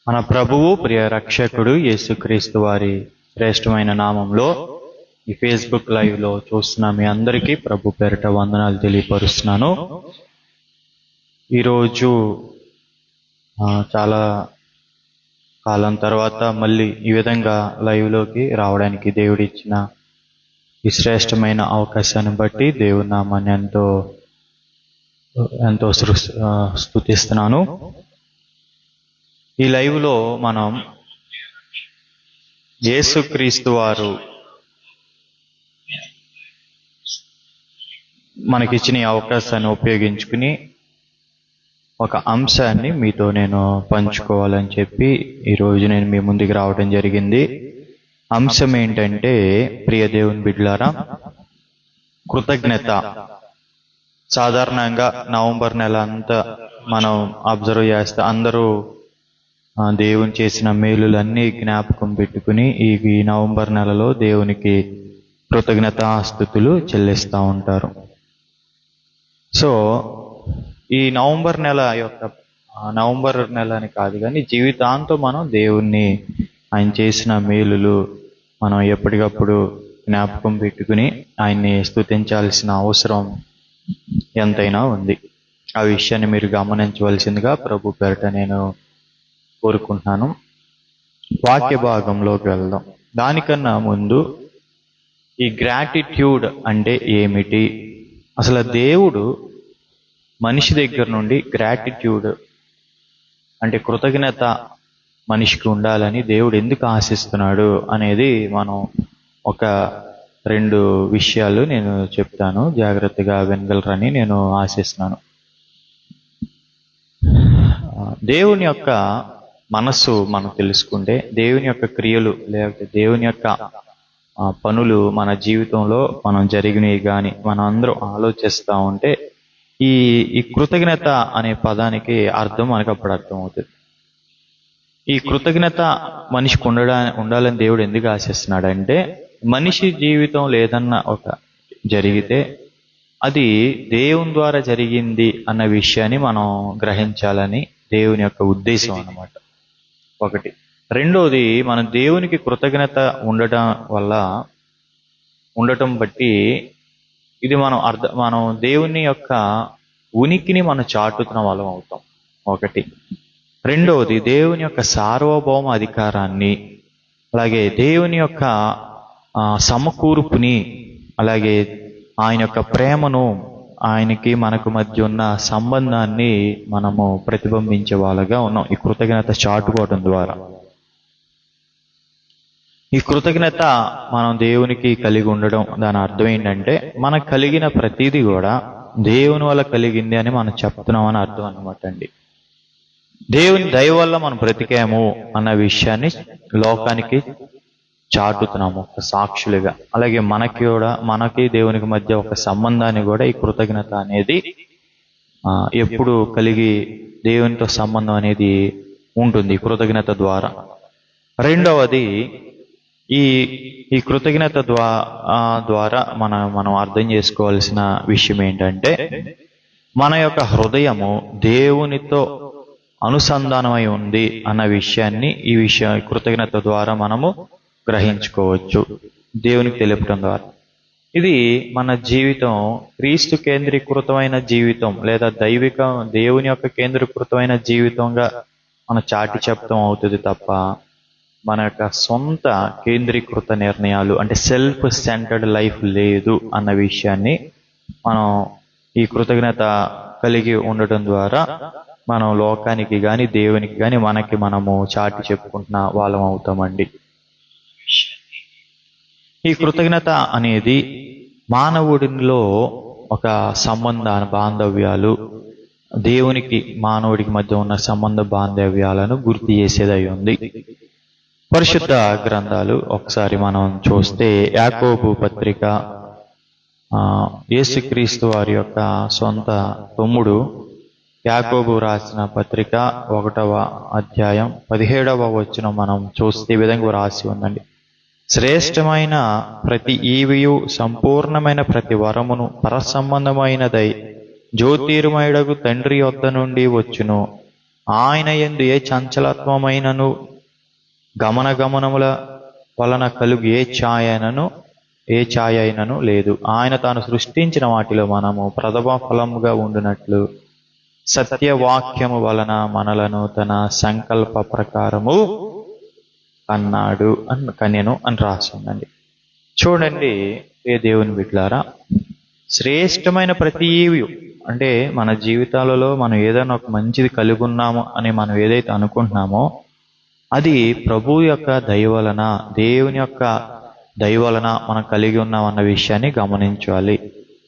మన ప్రభువు ప్రియ రక్షకుడు యేసుక్రీస్తు వారి శ్రేష్టమైన నామంలో ఈ ఫేస్బుక్ లైవ్ లో చూస్తున్న మీ అందరికీ ప్రభు పేరిట వందనాలు తెలియపరుస్తున్నాను. ఈరోజు చాలా కాలం తర్వాత మళ్ళీ ఈ విధంగా లైవ్ లోకి రావడానికి దేవుడు ఇచ్చిన ఈ శ్రేష్టమైన అవకాశాన్ని బట్టి దేవుని నామాన్ని ఎంతో స్తుతిస్తున్నాను. ఈ లైవ్ లో మనం యేసుక్రీస్తు వారు మనకిచ్చిన ఈ అవకాశాన్ని ఉపయోగించుకుని ఒక అంశాన్ని మీతో నేను పంచుకోవాలని చెప్పి ఈరోజు నేను మీ ముందుకు రావడం జరిగింది. అంశం ఏంటంటే, ప్రియ దేవుని బిడ్డలారా, కృతజ్ఞత. సాధారణంగా నవంబర్ నెల అంతా మనం అబ్జర్వ్ చేస్తే అందరూ దేవుని చేసిన మేలులన్నీ జ్ఞాపకం పెట్టుకుని ఈ నవంబర్ నెలలో దేవునికి కృతజ్ఞతాస్తుతులు చెల్లిస్తూ ఉంటారు. సో ఈ నవంబర్ నెల అని కాదు కానీ జీవితాంతం మనం దేవుణ్ణి, ఆయన చేసిన మేలులు మనం ఎప్పటికప్పుడు జ్ఞాపకం పెట్టుకుని ఆయన్ని స్తుతించాల్సిన అవసరం ఎంతైనా ఉంది. ఆ విషయాన్ని మీరు గమనించవలసిందిగా ప్రభు పేరిట నేను కోరుకుంటున్నాను. వాక్య భాగంలోకి వెళ్దాం. దానికన్నా ముందు ఈ గ్రాటిట్యూడ్ అంటే ఏమిటి, అసలు దేవుడు మనిషి దగ్గర నుండి గ్రాటిట్యూడ్ అంటే కృతజ్ఞత మనిషికి ఉండాలని దేవుడు ఎందుకు ఆశిస్తున్నాడు అనేది మనం ఒక 2 విషయాలు నేను చెప్తాను. జాగ్రత్తగా వినగలరని నేను ఆశిస్తున్నాను. దేవుని యొక్క మనస్సు మనం తెలుసుకుంటే, దేవుని యొక్క క్రియలు లేకపోతే దేవుని యొక్క పనులు మన జీవితంలో మనం జరిగినవి కానీ మనం అందరం ఆలోచిస్తూ ఉంటే ఈ కృతజ్ఞత అనే పదానికి అర్థం మనకు అప్పుడు అర్థమవుతుంది. ఈ కృతజ్ఞత మనిషికి ఉండాలని దేవుడు ఎందుకు ఆశిస్తున్నాడంటే, మనిషి జీవితంలో ఏదన్నా ఒక జరిగితే అది దేవుని ద్వారా జరిగింది అన్న విషయాన్ని మనం గ్రహించాలని దేవుని యొక్క ఉద్దేశం అన్నమాట. ఒకటి. రెండోది, మనం దేవునికి కృతజ్ఞత ఉండటం బట్టి ఇది మనం దేవుని యొక్క ఉనికిని మనం చాటుతున్న వాళ్ళం అవుతాం. ఒకటి. రెండవది, దేవుని యొక్క సార్వభౌమ అధికారాన్ని, అలాగే దేవుని యొక్క సమకూర్పుని, అలాగే ఆయన యొక్క ప్రేమను, ఆయనకి మనకు మధ్య ఉన్న సంబంధాన్ని మనము ప్రతిబింబించే వాళ్ళగా ఉన్నాం ఈ కృతజ్ఞత చాటుకోవడం ద్వారా. ఈ కృతజ్ఞత మనం దేవునికి కలిగి ఉండడం, దాని అర్థం ఏంటంటే మనకు కలిగిన ప్రతిదీ కూడా దేవుని వల్ల కలిగింది అని మనం చెప్తున్నామని అర్థం అన్నమాట అండి. దేవుని దయ వల్ల మనం బ్రతికాము అన్న విషయాన్ని లోకానికి చాటుతున్నాము ఒక సాక్షులుగా. అలాగే మనకి దేవునికి మధ్య ఒక సంబంధాన్ని కూడా ఈ కృతజ్ఞత అనేది ఎప్పుడు కలిగి దేవునితో సంబంధం అనేది ఉంటుంది కృతజ్ఞత ద్వారా. రెండవది, ఈ కృతజ్ఞత ద్వారా మనం అర్థం చేసుకోవాల్సిన విషయం ఏంటంటే, మన యొక్క హృదయము దేవునితో అనుసంధానమై ఉంది అన్న విషయాన్ని ఈ కృతజ్ఞత ద్వారా మనము గ్రహించుకోవచ్చు, దేవునికి తెలుపడం ద్వారా. ఇది మన జీవితం క్రీస్తు కేంద్రీకృతమైన జీవితం లేదా దేవుని యొక్క కేంద్రీకృతమైన జీవితంగా మన చాటి చెప్తాం అవుతుంది తప్ప మన యొక్క సొంత కేంద్రీకృత నిర్ణయాలు అంటే సెల్ఫ్ సెంటర్డ్ లైఫ్ లేదు అన్న విషయాన్ని మనం ఈ కృతజ్ఞత కలిగి ఉండటం ద్వారా మనం లోకానికి కానీ దేవునికి కానీ మనము చాటి చెప్పుకుంటున్న వాళ్ళం అవుతామండి. ఈ కృతజ్ఞత అనేది మానవుడిలో ఒక బాంధవ్యాలు, దేవునికి మానవుడికి మధ్య ఉన్న సంబంధ బాంధవ్యాలను గుర్తు చేసేదై ఉంది. పరిశుద్ధ గ్రంథాలు ఒకసారి మనం చూస్తే, యాకోబు పత్రిక, యేసుక్రీస్తు వారి యొక్క సొంత తమ్ముడు యాకోబు రాసిన పత్రిక 1వ అధ్యాయం 17వ వచనం మనం చూస్తే ఈ విధంగా రాసి ఉందండి. శ్రేష్టమైన ప్రతి ఈవియు సంపూర్ణమైన ప్రతి వరమును పరసంబంధమైనదై జ్యోతిర్మయుడగు తండ్రి యొద్ద నుండి వచ్చును. ఆయన యందు ఏ చంచలత్వమైనను గమనముల వలన కలుగు ఏ ఛాయ అయినను లేదు. ఆయన తాను సృష్టించిన వాటిలో మనము ప్రథమ ఫలముగా ఉండునట్లు సత్యవాక్యము వలన మనలను తన సంకల్ప ప్రకారము అన్నాడు కన్యను అని రాసిందండి. చూడండి, ఏ దేవుని బిడ్డలారా, శ్రేష్టమైన ప్రతి అంటే మన జీవితాలలో మనం ఏదైనా ఒక మంచిది కలిగి ఉన్నాము అని మనం ఏదైతే అనుకుంటున్నామో అది ప్రభు యొక్క దయ వలన, దేవుని యొక్క దయ వలన మనం కలిగి ఉన్నామన్న విషయాన్ని గమనించాలి.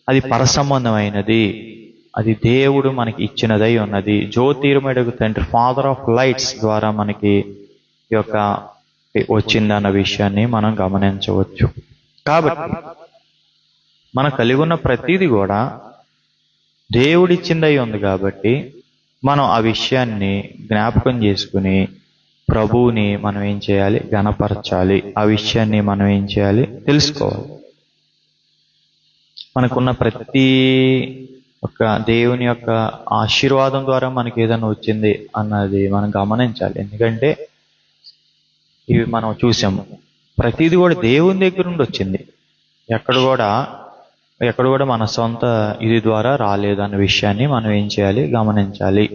అది పరసంబంధమైనది, అది దేవుడు మనకి ఇచ్చినదై ఉన్నది. జ్యోతిర్మయుడు తండ్రి, ఫాదర్ ఆఫ్ లైట్స్ ద్వారా మనకి ఈ యొక్క వచ్చిందన్న విషయాన్ని మనం గమనించవచ్చు. కాబట్టి మనం కలిగి ఉన్న ప్రతిదీ కూడా దేవుడిచ్చిందై ఉంది కాబట్టి మనం ఆ విషయాన్ని జ్ఞాపకం చేసుకుని ప్రభువుని మనం ఏం చేయాలి? ఘనపరచాలి. ఆ విషయాన్ని మనం ఏం చేయాలి? తెలుసుకోవాలి. మనకున్న ప్రతి ఒక్క దేవుని యొక్క ఆశీర్వాదం ద్వారా మనకి ఏదైనా వచ్చింది అన్నది మనం గమనించాలి. ఎందుకంటే ఇవి మనం చూసాము, ప్రతిదీ కూడా దేవుని దగ్గర నుండి వచ్చింది. ఎక్కడ కూడా మన సొంత ఇది ద్వారా రాలేదన్న విషయాన్ని మనం ఏం చేయాలి? గమనించాలి.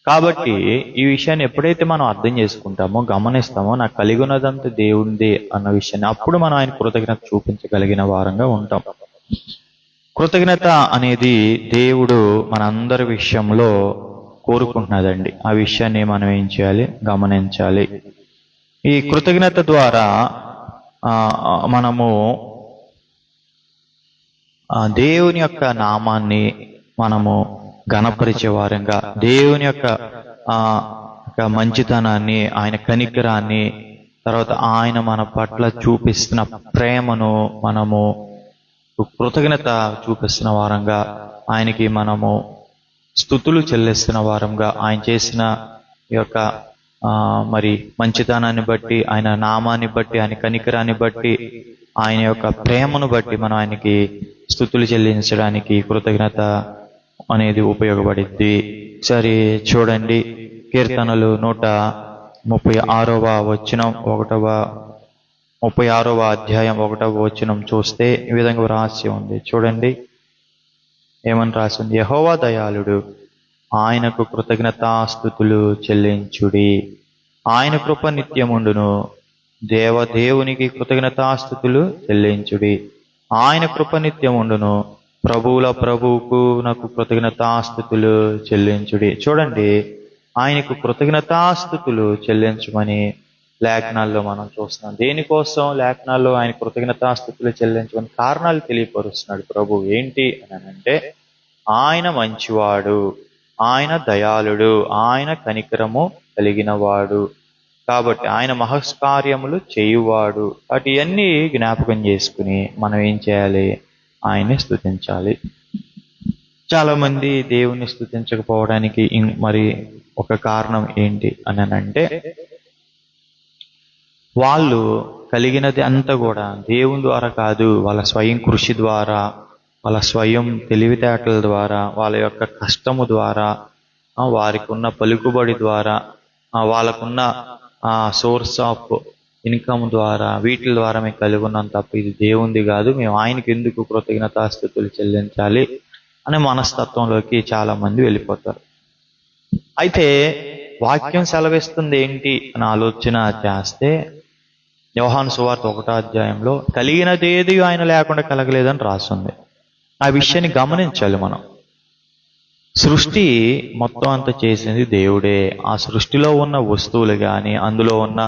కాబట్టి ఈ విషయాన్ని ఎప్పుడైతే మనం అర్థం చేసుకుంటామో, గమనిస్తామో, నాకు కలిగి ఉన్నదంతా దేవునిదే అన్న విషయాన్ని, అప్పుడు మనం ఆయన కృతజ్ఞత చూపించగలిగిన వారంగా ఉంటాం. కృతజ్ఞత అనేది దేవుడు మనందరి విషయంలో కోరుకుంటున్నదండి. ఆ విషయాన్ని మనం ఏం చేయాలి? గమనించాలి. ఈ కృతజ్ఞత ద్వారా మనము దేవుని యొక్క నామాన్ని మనము ఘనపరిచే వారంగా, దేవుని యొక్క మంచితనాన్ని, ఆయన కనికరాన్ని, తర్వాత ఆయన మన పట్ల చూపిస్తున్న ప్రేమను మనము కృతజ్ఞత చూపిస్తున్న వారంగా, ఆయనకి మనము స్తుతులు చెల్లిస్తున్న వారంగా, ఆయన చేసిన ఈ యొక్క మరి మంచితనాన్ని బట్టి, ఆయన నామాన్ని బట్టి, ఆయన కనికరాన్ని బట్టి, ఆయన యొక్క ప్రేమను బట్టి మనం ఆయనకి స్తుతులు చెల్లించడానికి కృతజ్ఞత అనేది ఉపయోగపడిద్ది. సరే చూడండి, కీర్తనలు 136వ వచనం 36వ అధ్యాయం 1వ వచనం చూస్తే ఈ విధంగా రాసి ఉంది. చూడండి ఏమని రాసి ఉంది? యెహోవా దయాళుడు, ఆయనకు కృతజ్ఞతాస్తుతులు చెల్లించుడి, ఆయన కృప నిత్యముండును. దేవునికి కృతజ్ఞతాస్తుతులు చెల్లించుడి, ఆయన కృప నిత్యముండును. ప్రభువుల ప్రభువుకు నాకు కృతజ్ఞతాస్తుతులు చెల్లించుడి. చూడండి, ఆయనకు కృతజ్ఞతాస్తుతులు చెల్లించమని లేఖనాల్లో మనం చూస్తున్నాం. దేనికోసం లేఖనాల్లో ఆయన కృతజ్ఞతాస్తుతులు చెల్లించమని కారణాలు తెలియపరుస్తున్నాడు ప్రభు. ఏంటి అని అంటే, ఆయన మంచివాడు, ఆయన దయాళుడు, ఆయన కనికరము కలిగిన వాడు, కాబట్టి ఆయన మహస్కార్యములు చేయువాడు. వాటి అన్నీ జ్ఞాపకం చేసుకుని మనం ఏం చేయాలి? ఆయన్ని స్తుతించాలి. చాలా మంది దేవుణ్ణి స్తుతించకపోవడానికి మరి ఒక కారణం ఏంటి అని అంటే, వాళ్ళు కలిగినది అంతా కూడా దేవుని ద్వారా కాదు, వాళ్ళ స్వయం కృషి ద్వారా, వాళ్ళ స్వయం తెలివితేటల ద్వారా, వాళ్ళ యొక్క కష్టము ద్వారా, వారికి ఉన్న పలుకుబడి ద్వారా, వాళ్ళకున్న సోర్స్ ఆఫ్ ఇన్కమ్ ద్వారా, వీటి ద్వారా మేము కలిగి ఉన్నాం తప్ప ఇది దేవుంది కాదు, మేము ఆయనకి ఎందుకు కృతజ్ఞతాస్తుతులు చెల్లించాలి అనే మనస్తత్వంలోకి చాలా మంది వెళ్ళిపోతారు. అయితే వాక్యం సెలవిస్తుంది ఏంటి అని ఆలోచన చేస్తే, యోహాను సువార్త 1వ అధ్యాయంలో కలిగినదేది ఆయన లేకుండా కలగలేదని రాస్తుంది. ఆ విషయాన్ని గమనించాలి మనం. సృష్టి మొత్తం అంతా చేసింది దేవుడే. ఆ సృష్టిలో ఉన్న వస్తువులు కానీ, అందులో ఉన్న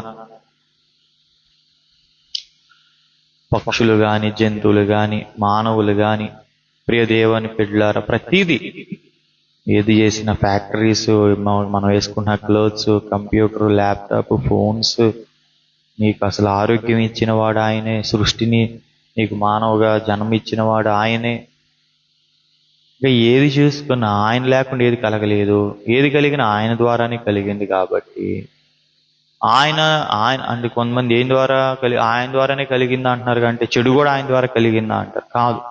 పక్షులు కానీ, జంతువులు కానీ, మానవులు కానీ, ప్రియ దేవుని బిడ్డలారా, ప్రతిదీ ఏది చేసిన ఫ్యాక్టరీస్, మనం వేసుకున్న క్లోత్స్, కంప్యూటర్, ల్యాప్టాప్, ఫోన్స్, నీకు అసలు ఆరోగ్యం ఇచ్చిన వాడు ఆయనే, సృష్టిని నీకు మానవుగా జన్మ ఇచ్చిన వాడు ఆయనే. ఇంకా ఏది చూసుకున్నా ఆయన లేకుండా ఏది కలగలేదు. ఏది కలిగినా ఆయన ద్వారానే కలిగింది. కాబట్టి ఆయన అంటే కొంతమంది ఏం ద్వారా ఆయన ద్వారానే కలిగిందా అంటున్నారు, అంటే చెడు కూడా ఆయన ద్వారా కలిగిందా అంటారు. కాదు,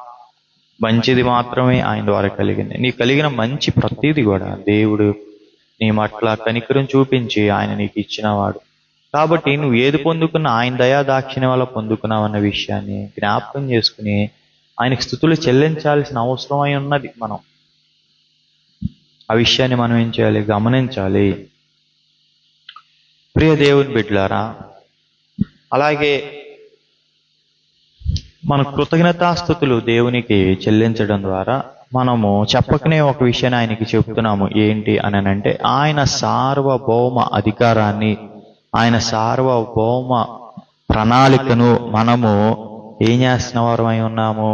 మంచిది మాత్రమే ఆయన ద్వారా కలిగింది. నీకు కలిగిన మంచి ప్రతిదీ కూడా దేవుడు నీ పట్ల కనికరం చూపించి ఆయన నీకు ఇచ్చినవాడు. కాబట్టి నువ్వు ఏది పొందుకున్నా ఆయన దయా దాక్షిణ్యం వల్ల పొందుకున్నావు అన్న విషయాన్ని జ్ఞాపకం చేసుకుని ఆయనకి స్తుతులు చెల్లించాల్సిన అవసరం అయి ఉన్నది. మనం ఆ విషయాన్ని మనం ఏం చేయాలి? గమనించాలి. ప్రియ దేవుని బిడ్డలారా, అలాగే మన కృతజ్ఞతాస్తుతులు దేవునికి చెల్లించడం ద్వారా మనము చెప్పకనే ఒక విషయాన్ని ఆయనకి చెప్తున్నాము. ఏంటి అని అంటే, ఆయన సార్వభౌమ అధికారాన్ని, ఆయన సార్వభౌమ ప్రణాళికను మనము ఏం చేస్తున్న వారమై ఉన్నాము?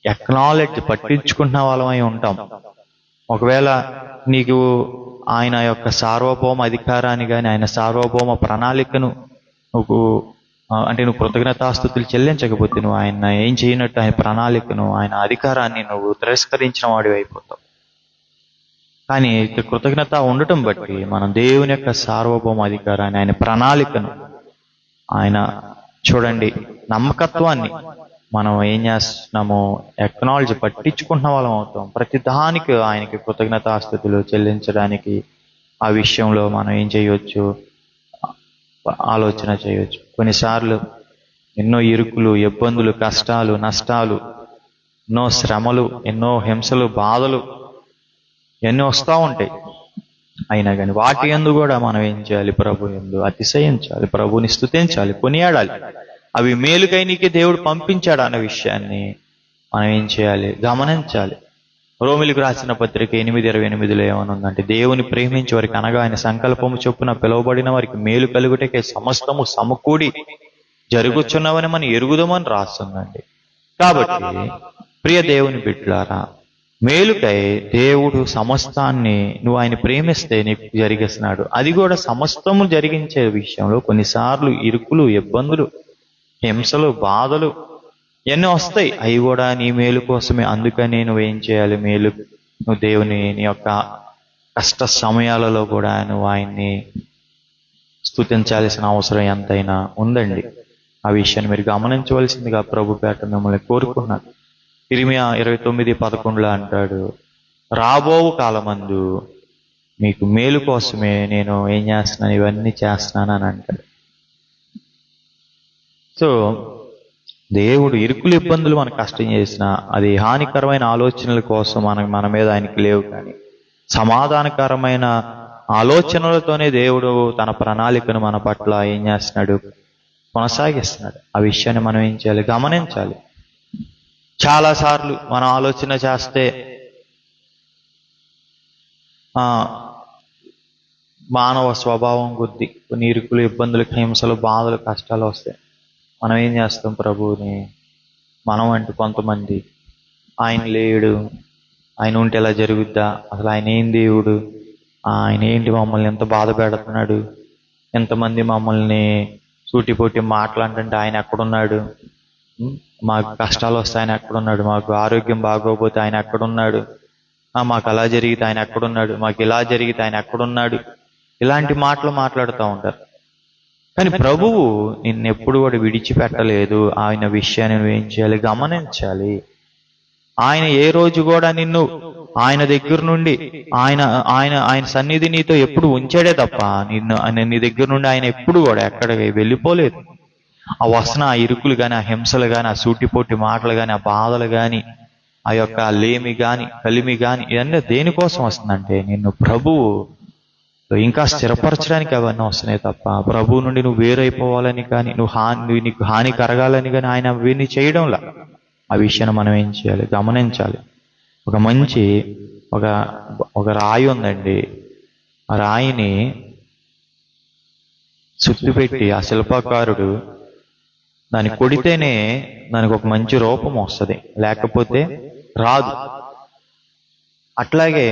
ఎక్నాలెడ్జ్, పట్టించుకుంటున్న వాళ్ళమై ఉంటాం. ఒకవేళ నీకు ఆయన యొక్క సార్వభౌమ అధికారాన్ని కానీ ఆయన సార్వభౌమ ప్రణాళికను నువ్వు కృతజ్ఞతాస్తుతులు చెల్లించకపోతే నువ్వు ఆయన ఏం చేయనట్టు, ఆయన ప్రణాళికను, ఆయన అధికారాన్ని నువ్వు తిరస్కరించిన వాడివి అయిపోతావు. కానీ కృతజ్ఞత ఉండటం బట్టి మనం దేవుని యొక్క సార్వభౌమ అధికారాన్ని, ఆయన ప్రణాళికను, ఆయన చూడండి నమ్మకత్వాన్ని మనం ఏం చేస్తున్నాము? ఎక్నాలజీ, పట్టించుకుంటున్న వాళ్ళం అవుతాం. ప్రతి దానికి ఆయనకి కృతజ్ఞతాస్తుతులు చెల్లించడానికి ఆ విషయంలో మనం ఏం చేయవచ్చు? ఆలోచన చేయవచ్చు. కొన్నిసార్లు ఎన్నో ఇరుకులు, ఇబ్బందులు, కష్టాలు, నష్టాలు, ఎన్నో శ్రమలు, ఎన్నో హింసలు, బాధలు ఎన్నో వస్తూ ఉంటాయి. అయినా కానీ వాటి యందు కూడా మనం ఏం చేయాలి? ప్రభు యందు అతిశయించాలి, ప్రభుని స్తుతించాలి, కొనియాడాలి. అవి మేలుకై నీకే దేవుడు పంపించాడు అన్న విషయాన్ని మనం ఏం చేయాలి? గమనించాలి. రోమిలికి రాసిన పత్రిక 8:28 ఏమనుందంటే, దేవుని ప్రేమించే వారికి అనగా ఆయన సంకల్పము చొప్పున పిలువబడిన వారికి మేలు కలుగుటకే సమస్తము సమకూడి జరుగుచున్నవని మనం ఎరుగుదామని రాస్తుందండి. కాబట్టి ప్రియ దేవుని బిడ్డలారా, మేలుకై దేవుడు సమస్తాన్ని నువ్వు ఆయన ప్రేమిస్తే నీకు జరిగిస్తున్నాడు. అది కూడా సమస్తము జరిగించే విషయంలో కొన్నిసార్లు ఇరుకులు, ఇబ్బందులు, హింసలు, బాధలు ఎన్నో వస్తాయి. అవి కూడా నీ మేలు కోసమే. అందుకని నువ్వేం చేయాలి? నువ్వు దేవుని నీ యొక్క కష్ట సమయాలలో కూడా నువ్వు ఆయన్ని స్తుతించాల్సిన అవసరం ఎంతైనా ఉందండి. ఆ విషయాన్ని మీరు గమనించవలసిందిగా ప్రభు పేట మిమ్మల్ని కోరుకున్నాడు. ఇర్మియా 29:11 అంటాడు, రాబో కాలమందు మీకు మేలు కోసమే నేను ఏం చేస్తున్నాను? ఇవన్నీ చేస్తున్నాను అని అంటాడు. సో దేవుడు ఇరుకులు, ఇబ్బందులు మనకు కష్టం చేసిన అది హానికరమైన ఆలోచనల కోసం మన మీద ఆయనకి లేవు. కానీ సమాధానకరమైన ఆలోచనలతోనే దేవుడు తన ప్రణాళికను మన పట్ల ఏం చేస్తున్నాడు? కొనసాగిస్తున్నాడు. ఆ విషయాన్ని మనం ఏం చేయాలి? గమనించాలి. చాలాసార్లు మనం ఆలోచన చేస్తే మానవ స్వభావం కొద్ది కొన్ని ఇరుకులు, ఇబ్బందులు, హింసలు, బాధలు, కష్టాలు వస్తాయి. మనం ఏం చేస్తాం? ప్రభువుని మనం అంటే కొంతమంది ఆయన లేడు, ఆయన ఉంటే ఎలా జరుగుద్దా, అసలు ఆయన ఏం దేవుడు, ఆయన ఏంటి మమ్మల్ని ఎంత బాధ పెడుతున్నాడు, ఎంతమంది మమ్మల్ని సూటిపోటి మాట్లాడంటే ఆయన ఎక్కడున్నాడు, మాకు కష్టాలు వస్తే ఆయన ఎక్కడున్నాడు, మాకు ఆరోగ్యం బాగోకపోతే ఆయన ఎక్కడున్నాడు, మాకు అలా జరిగితే ఆయన ఎక్కడున్నాడు, మాకు ఇలా జరిగితే ఆయన ఎక్కడున్నాడు, ఇలాంటి మాటలు మాట్లాడుతూ ఉంటారు. కానీ ప్రభువు నిన్నెప్పుడు కూడా విడిచిపెట్టలేదు. ఆయన విషయాన్ని నువ్వేం చేయాలి? గమనించాలి. ఆయన ఏ రోజు కూడా నిన్ను ఆయన దగ్గర నుండి ఆయన ఆయన ఆయన సన్నిధి నీతో ఎప్పుడు ఉంచాడే తప్ప నీ దగ్గర నుండి ఆయన ఎప్పుడు కూడా ఎక్కడికి వెళ్ళిపోలేదు. ఆ వసన, ఆ ఇరుకులు కానీ, ఆ హింసలు కానీ, ఆ సూటిపోటి మాటలు కానీ, ఆ బాధలు కానీ, ఆ యొక్క లేమి కానీ, కలిమి కానీ, ఇవన్నీ దేనికోసం వస్తుందంటే నిన్ను ప్రభువు ఇంకా స్థిరపరచడానికి అవన్నీ వస్తున్నాయి తప్ప ప్రభువు నుండి నువ్వు వేరైపోవాలని కానీ, నీకు హాని కరగాలని కానీ ఆయన అవన్నీ చేయడంలా. ఆ విషయాన్ని మనం ఏం చేయాలి? గమనించాలి. ఒక మంచి ఒక రాయి ఉందండి. ఆ రాయిని సుత్తిపెట్టి ఆ శిల్పకారుడు దాన్ని కొడితేనే దానికి ఒక మంచి రూపం వస్తుంది, లేకపోతే రాదు. అట్లాగే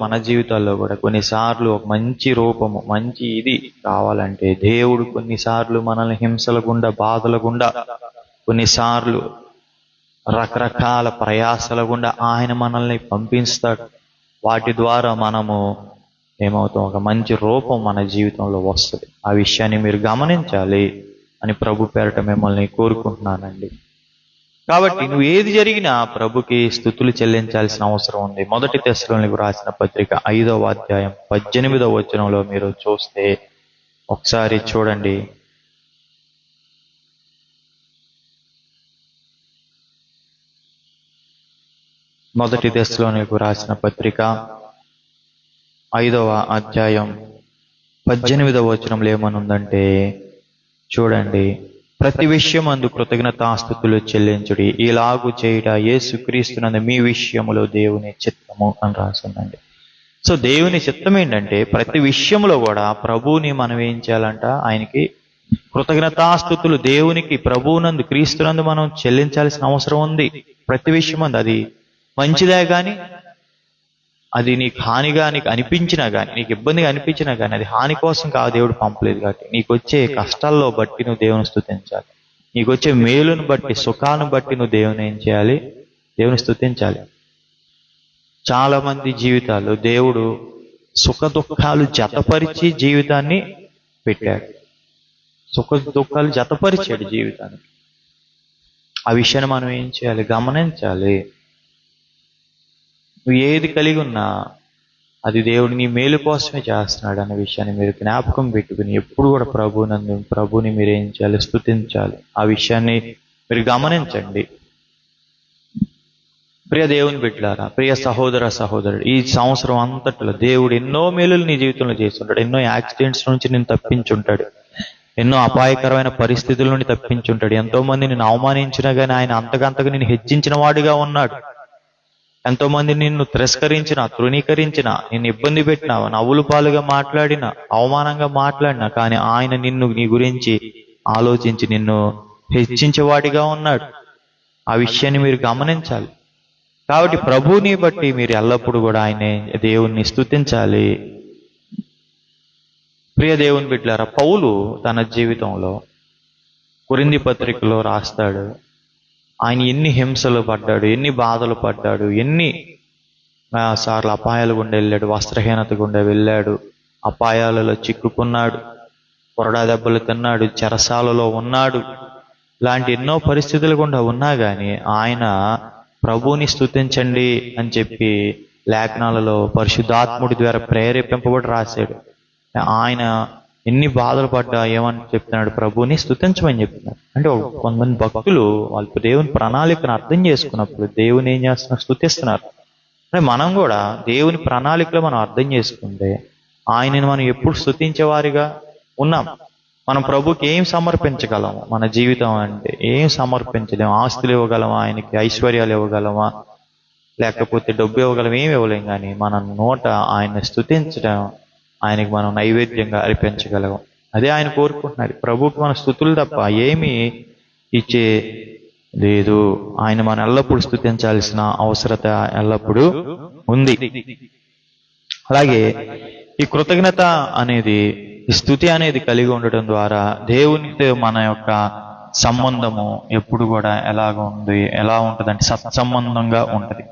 మన జీవితాల్లో కూడా కొన్నిసార్లు ఒక మంచి రూపము, మంచి ఇది కావాలంటే దేవుడు కొన్నిసార్లు మనల్ని హింసల గుండా, బాధల గుండా, కొన్నిసార్లు రకరకాల ప్రయాసల గుండా ఆయన మనల్ని పంపిస్తాడు. వాటి ద్వారా మనము ఏమవుతాం? ఒక మంచి రూపం మన జీవితంలో వస్తుంది. ఆ విషయాన్ని మీరు గమనించాలి అని ప్రభు పేరట మిమ్మల్ని కోరుకుంటున్నానండి. కాబట్టి నువ్వు ఏది జరిగినా ప్రభుకి స్తుతులు చెల్లించాల్సిన అవసరం ఉంది. 1 తెస్సలోనికీయులకు రాసిన పత్రిక 5వ అధ్యాయం 18వ వచనంలో మీరు చూస్తే ఒకసారి చూడండి. మొదటి తెస్సలోనికీయులకు రాసిన పత్రిక 5వ అధ్యాయం 18వ వచనంలో ఏమనుందంటే చూడండి, ప్రతి విషయమందు కృతజ్ఞతాస్తుతులు చెల్లించుడి, ఇలాగు చేయుట యేసుక్రీస్తునందు మీ విషయములో దేవుని చిత్తము అని రాసిందండి. సో దేవుని చిత్తం ఏంటంటే ప్రతి విషయంలో కూడా ప్రభువుని మనం ఏం చేయాలంట, ఆయనకి కృతజ్ఞతాస్తుతులు దేవునికి ప్రభువునందు క్రీస్తునందు మనం చెల్లించాల్సిన అవసరం ఉంది. ప్రతి విషయమందు అది మంచిదే కానీ, అది నీకు హానిగా నీకు అనిపించినా కానీ, నీకు ఇబ్బందిగా అనిపించినా కానీ అది హాని కోసం కాదు, దేవుడు పంపలేదు. కాబట్టి నీకు వచ్చే కష్టాల్లో బట్టి నువ్వు దేవుని స్తుతించాలి. నీకు వచ్చే మేలును బట్టి, సుఖాలను బట్టి నువ్వు దేవుని ఏం చేయాలి, దేవుని స్తుతించాలి. చాలా మంది జీవితాలు దేవుడు సుఖ దుఃఖాలు జతపరిచి జీవితాన్ని పెట్టాడు. సుఖ దుఃఖాలు జతపరిచాడు జీవితానికి. ఆ విషయాన్ని మనం ఏం చేయాలి, గమనించాలి. నువ్వు ఏది కలిగి ఉన్నా అది దేవుడు నీ మేలు కోసమే చేస్తున్నాడు అన్న విషయాన్ని మీరు జ్ఞాపకం పెట్టుకుని ఎప్పుడు కూడా ప్రభుని మీరు ఏం చేయాలి, స్తుతించాలి. ఆ విషయాన్ని మీరు గమనించండి. ప్రియ దేవుని బిడ్డలారా, ప్రియ సహోదర సహోదరుడు, ఈ సంవత్సరం అంతట్లో దేవుడు ఎన్నో మేలులు నీ జీవితంలో చేస్తుంటాడు. ఎన్నో యాక్సిడెంట్స్ నుంచి నేను తప్పించుంటాడు. ఎన్నో అపాయకరమైన పరిస్థితుల నుండి తప్పించుంటాడు. ఎంతో మంది నిన్ను అవమానించినా కానీ ఆయన అంతకంతగా నిన్ను హెచ్చించిన వాడిగా ఉన్నాడు. ఎంతో మంది నిన్ను తిరస్కరించిన, తృణీకరించిన, నిన్ను ఇబ్బంది పెట్టిన, నవ్వులు పాలుగా మాట్లాడిన, అవమానంగా మాట్లాడినా కానీ ఆయన నీ గురించి ఆలోచించి నిన్ను హెచ్చించేవాడిగా ఉన్నాడు. ఆ విషయాన్ని మీరు గమనించాలి. కాబట్టి ప్రభువుని బట్టి మీరు ఎల్లప్పుడూ కూడా ఆయనే దేవుణ్ణి స్తుతించాలి. ప్రియ దేవుని బిడ్డలారా, పౌలు తన జీవితంలో కొరింథీ పత్రికలో రాస్తాడు, ఆయన ఎన్ని హింసలు పడ్డాడు, ఎన్ని బాధలు పడ్డాడు, ఎన్ని సార్లు అపాయాలు గుండా వెళ్ళాడు, వస్త్రహీనత గుండా వెళ్ళాడు, అపాయాలలో చిక్కుకున్నాడు, కొరడా దెబ్బలు తిన్నాడు, చెరసాలలో ఉన్నాడు. ఇలాంటి ఎన్నో పరిస్థితులు గుండా ఉన్నా కానీ ఆయన ప్రభువుని స్తుతించండి అని చెప్పి లేఖనాలలో పరిశుద్ధాత్ముడి ద్వారా ప్రేరేపింపబడి రాశాడు. ఆయన ఎన్ని బాధలు పడ్డా ఏమని చెప్తున్నాడు, ప్రభువుని స్తుతించమని చెప్తున్నాడు. అంటే కొంతమంది భక్తులు వాళ్ళ దేవుని ప్రణాళికను అర్థం చేసుకున్నప్పుడు దేవుని ఏం చేస్తున్నారు, స్తుతిస్తున్నారు. అంటే మనం కూడా దేవుని ప్రణాళికలో మనం అర్థం చేసుకుంటే ఆయనని మనం ఎప్పుడు స్తుతించేవారిగా ఉన్నాం. మనం ప్రభుకి ఏం సమర్పించగలము, మన జీవితం అంటే ఏం సమర్పించలేము. ఆస్తులు ఇవ్వగలమా ఆయనకి, ఐశ్వర్యాలు ఇవ్వగలమా, లేకపోతే డబ్బు ఇవ్వగలం, ఏమి ఇవ్వలేం. కానీ మన నోట ఆయన స్తుతించడం, ఆయనకి మనం నైవేద్యంగా అర్పించగలం. అదే ఆయన కోరుకుంటున్నాడు. ప్రభుకి మన స్తుతులు తప్ప ఏమీ ఇచ్చే లేదు. ఆయన మనం ఎల్లప్పుడూ స్తుతించాల్సిన అవసరత ఎల్లప్పుడూ ఉంది. అలాగే ఈ కృతజ్ఞత అనేది, ఈ స్తుతి అనేది కలిగి ఉండటం ద్వారా దేవునితో మన యొక్క సంబంధము ఎప్పుడు కూడా ఎలా ఉంటుందంటే సత్సంబంధంగా ఉంటుంది.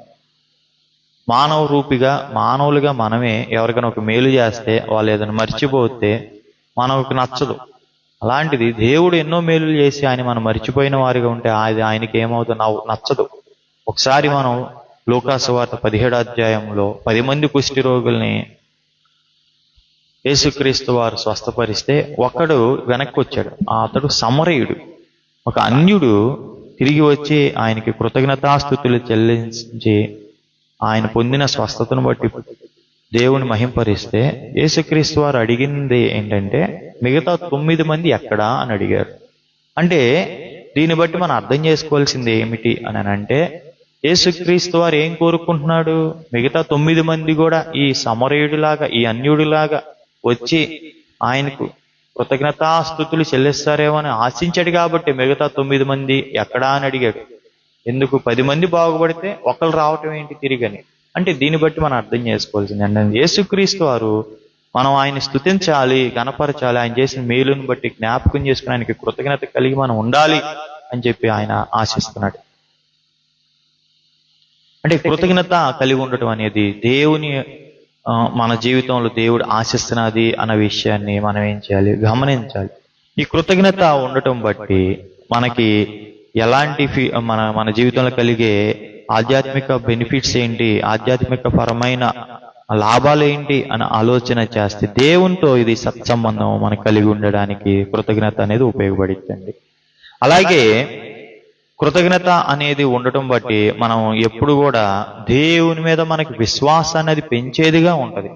మానవులుగా మనమే ఎవరికైనా ఒక మేలు చేస్తే వాళ్ళు ఏదైనా మర్చిపోతే మనకు నచ్చదు. అలాంటిది దేవుడు ఎన్నో మేలు చేసి ఆయన మనం మర్చిపోయిన వారిగా ఉంటే అది ఆయనకి ఏమవుతుంది, నచ్చదు. ఒకసారి మనం లూకాసు వార్త 17వ అధ్యాయంలో 10 మంది కుష్టి రోగుల్ని యేసుక్రీస్తు వారు స్వస్థపరిస్తే ఒకడు వెనక్కి వచ్చాడు. అతడు సమరయుడు, ఒక అన్యుడు. తిరిగి వచ్చి ఆయనకి కృతజ్ఞతాస్తుతులు చెల్లించి ఆయన పొందిన స్వస్థతను బట్టి దేవుని మహింపరిస్తే యేసుక్రీస్తు వారు అడిగింది ఏంటంటే, మిగతా 9 మంది ఎక్కడా అని అడిగారు. అంటే దీన్ని బట్టి మనం అర్థం చేసుకోవాల్సింది ఏమిటి అని అంటే, యేసుక్రీస్తు వారు ఏం కోరుకుంటున్నాడు, మిగతా 9 మంది కూడా ఈ సమరయుడిలాగా, ఈ అన్యుడిలాగా వచ్చి ఆయనకు కృతజ్ఞతాస్తుతులు చెల్లిస్తారేమో అని ఆశించాడు. కాబట్టి మిగతా 9 మంది ఎక్కడా అని అడిగాడు. ఎందుకు 10 మంది బాగుపడితే ఒకళ్ళు రావటం ఏంటి తిరిగని? అంటే దీన్ని బట్టి మనం అర్థం చేసుకోవాల్సింది ఏంటంటే, యేసుక్రీస్తు వారు మనం ఆయన స్తుతించాలి, గణపరచాలి, ఆయన చేసిన మేలుని బట్టి జ్ఞాపకం చేసుకుని ఆయనకి కృతజ్ఞత కలిగి మనం ఉండాలి అని చెప్పి ఆయన ఆశిస్తున్నాడు. అంటే కృతజ్ఞత కలిగి ఉండటం అనేది దేవుని మన జీవితంలో దేవుడు ఆశిస్తున్నది అన్న విషయాన్ని మనం ఏం చేయాలి, గమనించాలి. ఈ కృతజ్ఞత ఉండటం బట్టి మనకి ఎలాంటి మన మన జీవితంలో కలిగే ఆధ్యాత్మిక బెనిఫిట్స్ ఏంటి, ఆధ్యాత్మిక పరమైన లాభాలు ఏంటి అని ఆలోచన చేస్తే దేవునితో ఇది సత్సంబంధం మనకు కలిగి ఉండడానికి కృతజ్ఞత అనేది ఉపయోగపడుతుంది. అలాగే కృతజ్ఞత అనేది ఉండటం బట్టి మనం ఎప్పుడు కూడా దేవుని మీద మనకి విశ్వాసాన్ని అనేది పెంచేదిగా ఉంటది.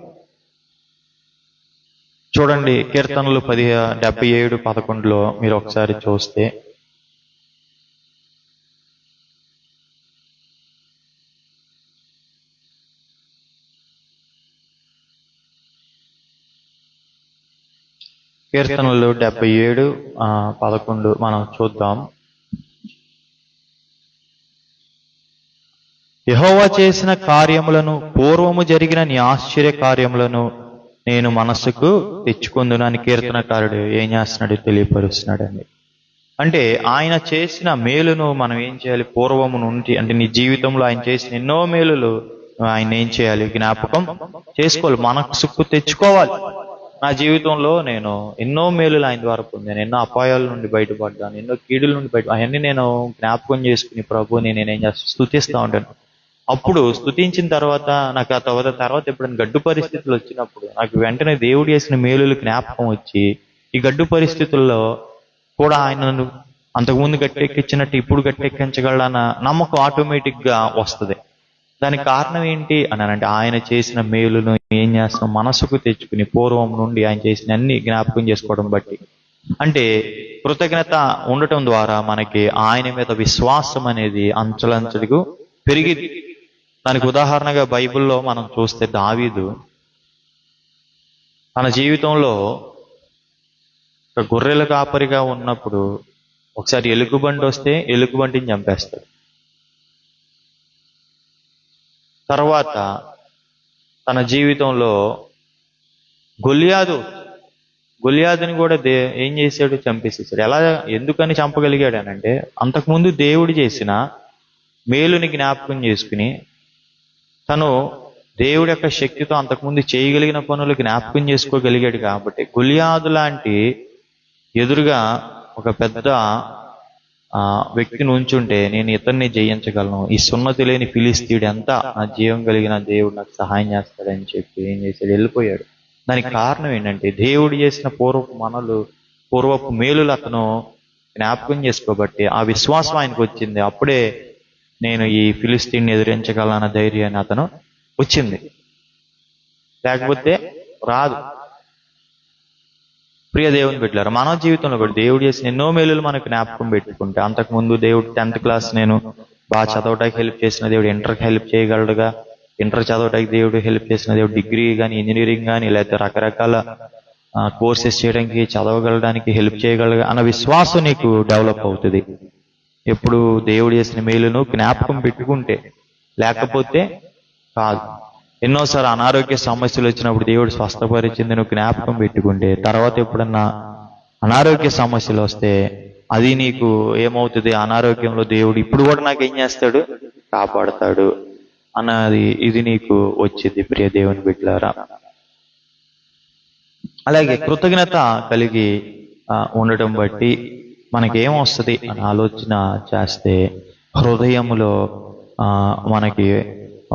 చూడండి, కీర్తనలు 77:11 మీరు ఒకసారి చూస్తే, కీర్తనలు 77:11 మనం చూద్దాం. యెహోవా చేసిన కార్యములను, పూర్వము జరిగిన నీ ఆశ్చర్య కార్యములను నేను మనస్సుకు తెచ్చుకుందును అని కీర్తనకారుడు ఏం చేస్తున్నాడు తెలియపరుస్తున్నాడండి. అంటే ఆయన చేసిన మేలును మనం ఏం చేయాలి, పూర్వము నుండి, అంటే నీ జీవితంలో ఆయన చేసిన ఎన్నో మేలులు ఆయన ఏం చేయాలి, జ్ఞాపకం చేసుకోవాలి, మనస్సుకు తెచ్చుకోవాలి. నా జీవితంలో నేను ఎన్నో మేలులు ఆయన ద్వారా పొందాను, ఎన్నో అపాయాల నుండి బయటపడ్డాను, ఎన్నో కీడుల నుండి అవన్నీ నేను జ్ఞాపకం చేసుకుని ప్రభుని నేనేం చేస్తాను, స్తుతిస్తూ ఉంటాను. అప్పుడు స్తుతించిన తర్వాత నాకు ఆ తర్వాత ఎప్పుడైనా గడ్డు పరిస్థితులు వచ్చినప్పుడు నాకు వెంటనే దేవుడు చేసిన మేలులు జ్ఞాపకం వచ్చి, ఈ గడ్డు పరిస్థితుల్లో కూడా ఆయన నన్ను అంతకుముందు గట్టెక్కించినట్టు ఇప్పుడు గట్టెక్కించగలన నమ్మకం ఆటోమేటిక్ గా వస్తుంది. దానికి కారణం ఏంటి అని అంటే ఆయన చేసిన మేలును ఏం చేస్తాం, మనసుకు తెచ్చుకుని పూర్వం నుండి ఆయన చేసిన అన్ని జ్ఞాపకం చేసుకోవడం బట్టి, అంటే కృతజ్ఞత ఉండటం ద్వారా మనకి ఆయన మీద విశ్వాసం అనేది అంచెలంచెలుగా పెరిగింది. దానికి ఉదాహరణగా బైబిల్లో మనం చూస్తే దావీదు తన జీవితంలో ఒక గొర్రెల కాపరిగా ఉన్నప్పుడు ఒకసారి ఎలుగుబంటి వస్తే ఎలుగుబంటిని చంపేస్తాడు. తర్వాత తన జీవితంలో గొలియాదుని కూడా ఏం చేశాడు, చంపేసేసాడు. ఎలా, ఎందుకని చంపగలిగాడు అని అంటే అంతకుముందు దేవుడు చేసిన మేలుని జ్ఞాపకం చేసుకుని తను దేవుడి యొక్క శక్తితో అంతకుముందు చేయగలిగిన పనులు జ్ఞాపకం చేసుకోగలిగాడు. కాబట్టి గొలియాదు లాంటి ఎదురుగా ఒక పెద్ద వ్యక్తిని ఉంచుంటే నేను ఇతన్ని జయించగలను, ఈ సున్నతి లేని ఫిలిస్తీయుడు ఎంత, నా జీవం కలిగిన దేవుడు నాకు సహాయం చేస్తాడని చెప్పి ఏం చేశాడు, వెళ్ళిపోయాడు. దానికి కారణం ఏంటంటే దేవుడు చేసిన పూర్వపు మేలులు అతను జ్ఞాపకం చేసుకోబట్టి ఆ విశ్వాసం ఆయనకు వచ్చింది. అప్పుడే నేను ఈ ఫిలిస్తీన్ని ఎదిరించగలన ధైర్యాన్ని అతను వచ్చింది, లేకపోతే రాదు. ప్రియ దేవుని బిడ్డలారా, మన జీవితంలో కూడా దేవుడు చేసిన ఎన్నో మేలులు మనకు జ్ఞాపకం పెట్టుకుంటే, అంతకుముందు దేవుడు 10th క్లాస్ నేను బాగా చదవటానికి హెల్ప్ చేసిన దేవుడు ఇంటర్కి హెల్ప్ చేయగలడుగా, ఇంటర్ చదవటానికి దేవుడు హెల్ప్ చేసిన దేవుడు డిగ్రీ కానీ ఇంజనీరింగ్ కానీ లేకపోతే రకరకాల కోర్సెస్ చేయడానికి చదవగలడానికి హెల్ప్ చేయగలగా అన్న విశ్వాసం నీకు డెవలప్ అవుతుంది ఎప్పుడు దేవుడు చేసిన మేలును జ్ఞాపకం పెట్టుకుంటే. లేకపోతే కాదు. ఎన్నోసార్లు అనారోగ్య సమస్యలు వచ్చినప్పుడు దేవుడు స్వస్థపరిచింది నువ్వు జ్ఞాపకం పెట్టుకుంటే, తర్వాత ఎప్పుడన్నా అనారోగ్య సమస్యలు వస్తే అది నీకు ఏమవుతుంది, అనారోగ్యంలో దేవుడు ఇప్పుడు కూడా నాకు ఏం చేస్తాడు, కాపాడతాడు అన్నది ఇది నీకు వచ్చింది. ప్రియ దేవుని బిడ్డలారా, అలాగే కృతజ్ఞత కలిగి ఉండటం బట్టి మనకేమొస్తుంది అని ఆలోచన చేస్తే హృదయములో మనకి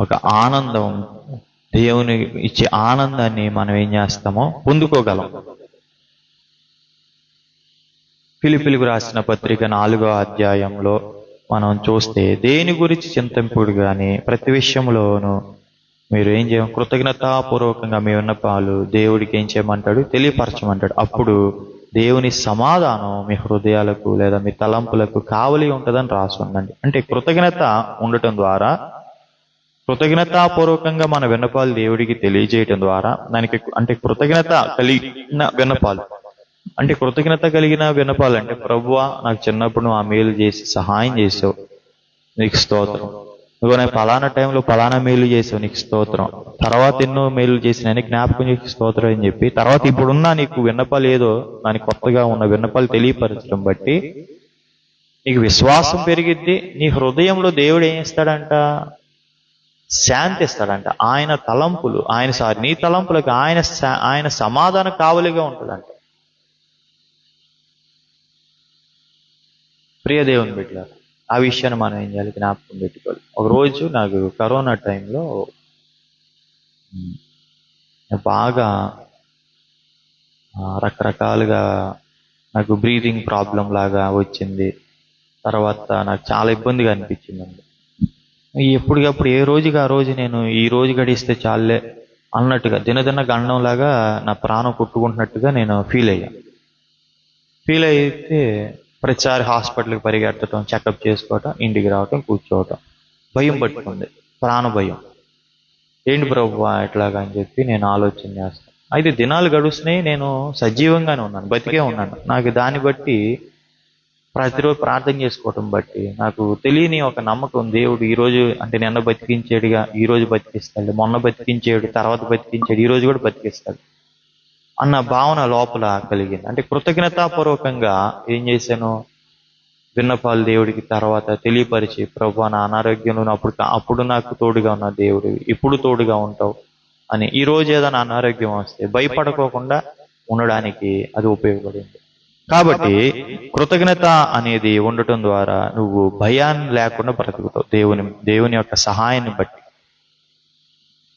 ఒక ఆనందం, దేవుని ఇచ్చే ఆనందాన్ని మనం ఏం చేస్తామో పొందుకోగలం. ఫిలిప్పీలకు రాసిన పత్రిక 4వ అధ్యాయంలో మనం చూస్తే దేని గురించి చింతింపుడు కానీ ప్రతి విషయంలోనూ మీరు ఏం చేయం, కృతజ్ఞతాపూర్వకంగా మీ విన్నపాలు దేవుడికి ఏం చేయమంటాడు, తెలియపరచమంటాడు. అప్పుడు దేవుని సమాధానం మీ హృదయాలకు లేదా మీ తలంపులకు కావలి ఉంటుందని రాసి ఉందండి. అంటే కృతజ్ఞత ఉండటం ద్వారా, కృతజ్ఞతాపూర్వకంగా మన విన్నపాలు దేవుడికి తెలియజేయటం ద్వారా దానికి అంటే కృతజ్ఞత కలిగిన విన్నపాలు అంటే కృతజ్ఞత కలిగిన విన్నపాలు అంటే ప్రభువా నాకు చిన్నప్పుడు నువ్వు ఆ మేలు చేసి సహాయం చేసావు, నీకు స్తోత్రం. నువ్వు నేను పలానా టైంలో పలానా మేలు చేసావు, నీకు స్తోత్రం. తర్వాత ఎన్నో మేలు చేసిన జ్ఞాపకం చేసి స్తోత్రం అని చెప్పి తర్వాత ఇప్పుడున్న నీకు విన్నపాలు ఏదో దానికి కొత్తగా ఉన్న విన్నపాలు తెలియపరచడం బట్టి నీకు విశ్వాసం పెరిగిద్ది. నీ హృదయంలో దేవుడు ఏం ఇస్తాడంట, శాంతి ఇస్తాడంట. ఆయన తలంపులు నీ తలంపులకు ఆయన సమాధానం కావలిగా ఉంటుందంట. ప్రియ దేవుని బిడ్డలారా, ఆ విషయాన్ని మనం ఏం చేయాలి, జ్ఞాపకం పెట్టుకోవాలి. ఒకరోజు నాకు కరోనా టైంలో బాగా రకరకాలుగా నాకు బ్రీతింగ్ ప్రాబ్లం లాగా వచ్చింది. తర్వాత నాకు చాలా ఇబ్బందిగా అనిపించిందండి. ఎప్పటికప్పుడు ఏ రోజుకి ఆ రోజు నేను ఈ రోజు గడిస్తే చాలే అన్నట్టుగా దినదిన గండం లాగా నా ప్రాణం కొట్టుకుంటున్నట్టుగా నేను ఫీల్ అయితే ప్రతిసారి హాస్పిటల్కి పరిగెత్తడం, చెకప్ చేసుకోవటం, ఇంటికి రావటం, కూర్చోవటం. భయం పట్టుకుంది, ప్రాణ భయం. ఏంటి ప్రభు ఎట్లాగా అని చెప్పి నేను ఆలోచన చేస్తాను. అయితే దినాలు గడుస్తున్నాయి, నేను సజీవంగానే ఉన్నాను, బతికే ఉన్నాను. నాకు దాన్ని బట్టి ప్రతిరోజు ప్రార్థన చేసుకోవటం బట్టి నాకు తెలియని ఒక నమ్మకం, దేవుడు ఈ రోజు అంటే నిన్న బతికించాడుగా, ఈ రోజు బతికిస్తాడు, మొన్న బతికించాడు, తర్వాత బతికించాడు, ఈ రోజు కూడా బతికిస్తాడు అన్న భావన లోపల కలిగింది. అంటే కృతజ్ఞతాపూర్వకంగా ఏం చేశాను, విన్నపాలు దేవుడికి తర్వాత తెలియపరిచి, ప్రభు నా అనారోగ్యంలో అప్పుడు నాకు తోడుగా ఉన్న దేవుడు ఇప్పుడు తోడుగా ఉంటావు అని. ఈ రోజు ఏదైనా అనారోగ్యం వస్తే భయపడుకోకుండా ఉండడానికి అది ఉపయోగపడింది. కాబట్టి కృతజ్ఞత అనేది ఉండటం ద్వారా నువ్వు భయాన్ని లేకుండా బ్రతుకుతావు. దేవుని యొక్క సహాయాన్ని బట్టి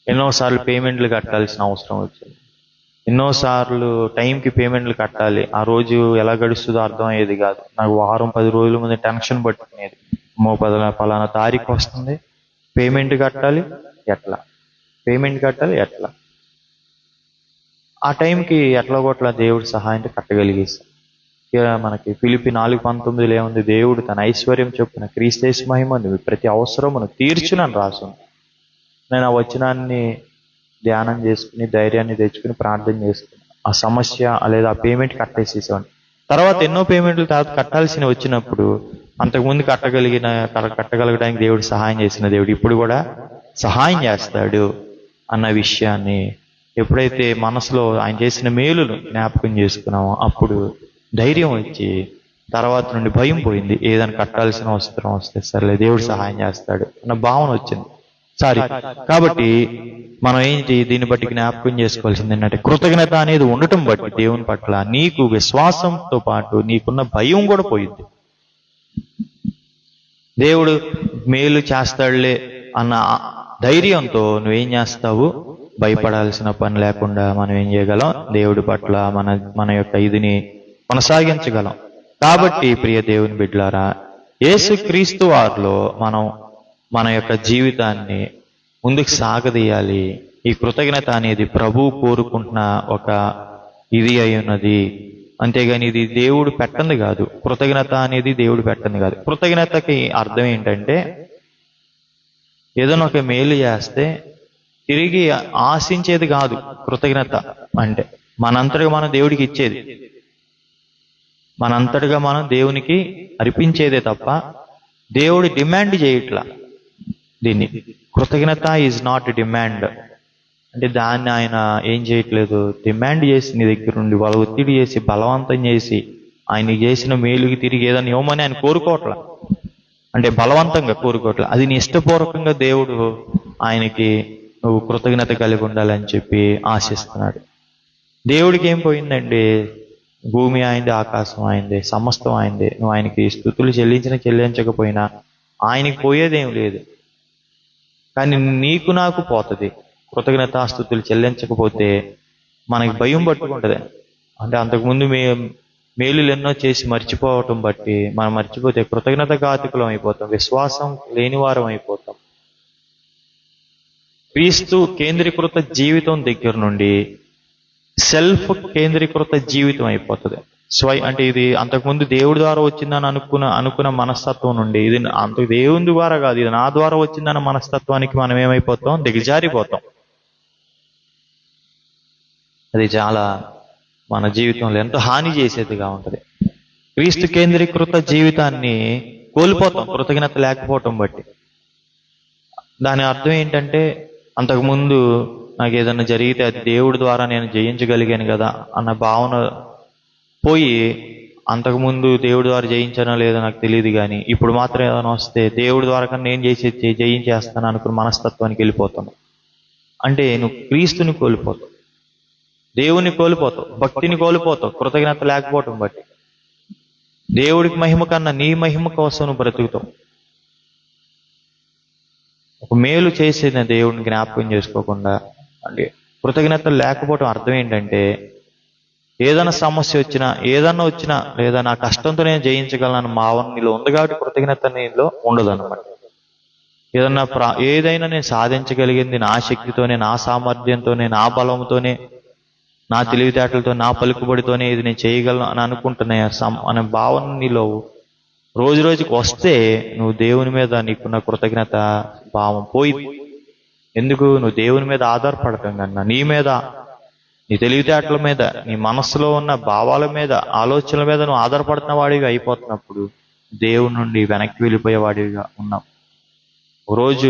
ఎన్నోసార్లు పేమెంట్లు కట్టాల్సిన అవసరం వచ్చింది. ఎన్నోసార్లు టైంకి పేమెంట్లు కట్టాలి, ఆ రోజు ఎలా గడుస్తుందో అర్థం అయ్యేది కాదు. నాకు వారం 10 రోజుల ముందు టెన్షన్ పట్టుకునేది. పలానా తారీఖు వస్తుంది, పేమెంట్ కట్టాలి ఎట్లా. ఆ టైంకి ఎట్లా కొట్లా దేవుడి సహాయంతో కట్టగలిగేస్తాం. మనకి ఫిలిప్పి 4:19 ఏముంది, దేవుడు తన ఐశ్వర్యం చొప్పున క్రీస్తు మహిమ ప్రతి అవసరమును తీర్చునని రాసుంది. నేను ఆ వచనాన్ని ధ్యానం చేసుకుని ధైర్యాన్ని తెచ్చుకుని ప్రార్థన చేసుకుని ఆ సమస్య లేదా ఆ పేమెంట్ కట్టేసేసేవాడిని. తర్వాత ఎన్నో పేమెంట్లు తర్వాత కట్టాల్సిన వచ్చినప్పుడు అంతకుముందు కట్టగలగడానికి దేవుడు సహాయం చేసిన దేవుడు ఇప్పుడు కూడా సహాయం చేస్తాడు అన్న విషయాన్ని ఎప్పుడైతే మనసులో ఆయన చేసిన మేలును జ్ఞాపకం చేసుకున్నామో అప్పుడు ధైర్యం వచ్చి తర్వాత నుండి భయం పోయింది. ఏదైనా కట్టాల్సిన అవసరం వస్తే సరేలే దేవుడు సహాయం చేస్తాడు అన్న భావన వచ్చింది. కాబట్టి మనం ఏంటి, దీన్ని బట్టి జ్ఞాపకం చేసుకోవాల్సింది ఏంటంటే కృతజ్ఞత అనేది ఉండటం బట్టి దేవుని పట్ల నీకు విశ్వాసంతో పాటు నీకున్న భయం కూడా పోయింది. దేవుడు మేలు చేస్తాడులే అన్న ధైర్యంతో నువ్వేం చేస్తావు, భయపడాల్సిన పని లేకుండా మనం ఏం చేయగలం, దేవుడి పట్ల మన యొక్క ఇదిని కొనసాగించగలం. కాబట్టి ప్రియ దేవుని బిడ్డలారా, యేసుక్రీస్తు వారిలో మనం మన యొక్క జీవితాన్ని ముందుకు సాగదీయాలి. ఈ కృతజ్ఞత అనేది ప్రభువు కోరుకుంటున్న ఒక ఇది అయి ఉన్నది. అంతేగాని ఇది దేవుడు పెట్టంది కాదు. కృతజ్ఞత అనేది దేవుడు పెట్టంది కాదు. కృతజ్ఞతకి అర్థం ఏంటంటే ఏదైనా ఒక మేలు చేస్తే తిరిగి ఆశించేది కాదు. కృతజ్ఞత అంటే మనంతటిగా మనం దేవుడికి ఇచ్చేది, మనంతటిగా మనం దేవునికి అర్పించేదే తప్ప దేవుడు డిమాండ్ చేయట్లా. దీన్ని కృతజ్ఞత ఈజ్ నాట్ డిమాండ్ అంటే దాన్ని ఆయన ఏం చేయట్లేదు, డిమాండ్ చేసి నీ దగ్గర నుండి వాళ్ళ ఒత్తిడి చేసి బలవంతం చేసి ఆయన చేసిన మేలుకి తిరిగి ఏదైనా ఇవ్వమని ఆయన కోరుకోవట్లా. అంటే బలవంతంగా కోరుకోవట్లా, అది నీ ఇష్టపూర్వకంగా దేవుడు ఆయనకి నువ్వు కృతజ్ఞత కలిగి ఉండాలని చెప్పి ఆశిస్తున్నాడు. దేవుడికి ఏం పోయిందండి, భూమి ఆయనదే, ఆకాశం ఆయనదే, సమస్తం ఆయనదే. నువ్వు ఆయనకి స్తుతులు చెల్లించకపోయినా ఆయనకి పోయేదేం లేదు. కానీ నీకు నాకు పోతుంది. కృతజ్ఞతాస్తుతులు చెల్లించకపోతే మనకి భయం పట్టుకుంటుంది. అంటే అంతకుముందు మేలులు ఎన్నో చేసి మర్చిపోవటం బట్టి మనం మర్చిపోతే కృతజ్ఞత ఘాతకులం అయిపోతాం, విశ్వాసం లేనివారం అయిపోతాం. క్రీస్తు కేంద్రీకృత జీవితం దగ్గర నుండి సెల్ఫ్ కేంద్రీకృత జీవితం అయిపోతుంది. అంటే ఇది అంతకుముందు దేవుడి ద్వారా వచ్చిందని అనుకున్న మనస్తత్వం నుండి ఇది అంత దేవుని ద్వారా కాదు, ఇది నా ద్వారా వచ్చిందన్న మనస్తత్వానికి మనం ఏమైపోతాం, దిగజారిపోతాం. అది చాలా మన జీవితంలో ఎంతో హాని చేసేదిగా ఉంటుంది. క్రీస్తు కేంద్రీకృత జీవితాన్ని కోల్పోతాం కృతజ్ఞత లేకపోవటం బట్టి. దాని అర్థం ఏంటంటే అంతకుముందు నాకు ఏదైనా జరిగితే అది దేవుడి ద్వారా నేను జయించగలిగాను కదా అన్న భావన పోయి, అంతకుముందు దేవుడి ద్వారా జయించానో లేదో నాకు తెలియదు కానీ ఇప్పుడు మాత్రం ఏదైనా వస్తే దేవుడి ద్వారా కన్నా నేను జయించేస్తాను అనుకున్న మనస్తత్వానికి వెళ్ళిపోతాను. అంటే నువ్వు క్రీస్తుని కోల్పోతావు, దేవుని కోల్పోతావు, భక్తిని కోల్పోతావు కృతజ్ఞత లేకపోవటం బట్టి. దేవుడికి మహిమ కన్నా నీ మహిమ కోసం నువ్వు బ్రతుకుతావు. ఒక మేలు చేసిన దేవుడిని జ్ఞాపకం చేసుకోకుండా అంటే కృతజ్ఞత లేకపోవడం అర్థం ఏంటంటే, ఏదైనా సమస్య వచ్చినా ఏదన్నా వచ్చినా లేదా నా కష్టంతో నేను జయించగలను భావన నీలో ఉంది కాబట్టి కృతజ్ఞత నీలో ఉండదు అనమాట. ఏదైనా నేను సాధించగలిగింది నా శక్తితోనే, నా సామర్థ్యంతోనే, నా బలంతోనే, నా తెలివితేటలతో, నా పలుకుబడితోనే ఇది నేను చేయగలను అని అనుకుంటున్నా అనే భావన నీలో రోజు రోజుకి వస్తే నువ్వు దేవుని మీద నీకున్న కృతజ్ఞత భావం పోయింది. ఎందుకు? నువ్వు దేవుని మీద ఆధారపడతాం కన్నా నీ మీద, నీ తెలివితేటల మీద, నీ మనస్సులో ఉన్న భావాల మీద, ఆలోచనల మీద నువ్వు ఆధారపడుతున్న వాడిగా అయిపోతున్నప్పుడు దేవుని నుండి వెనక్కి వెళ్ళిపోయేవాడిగా ఉన్నావు. ఒక రోజు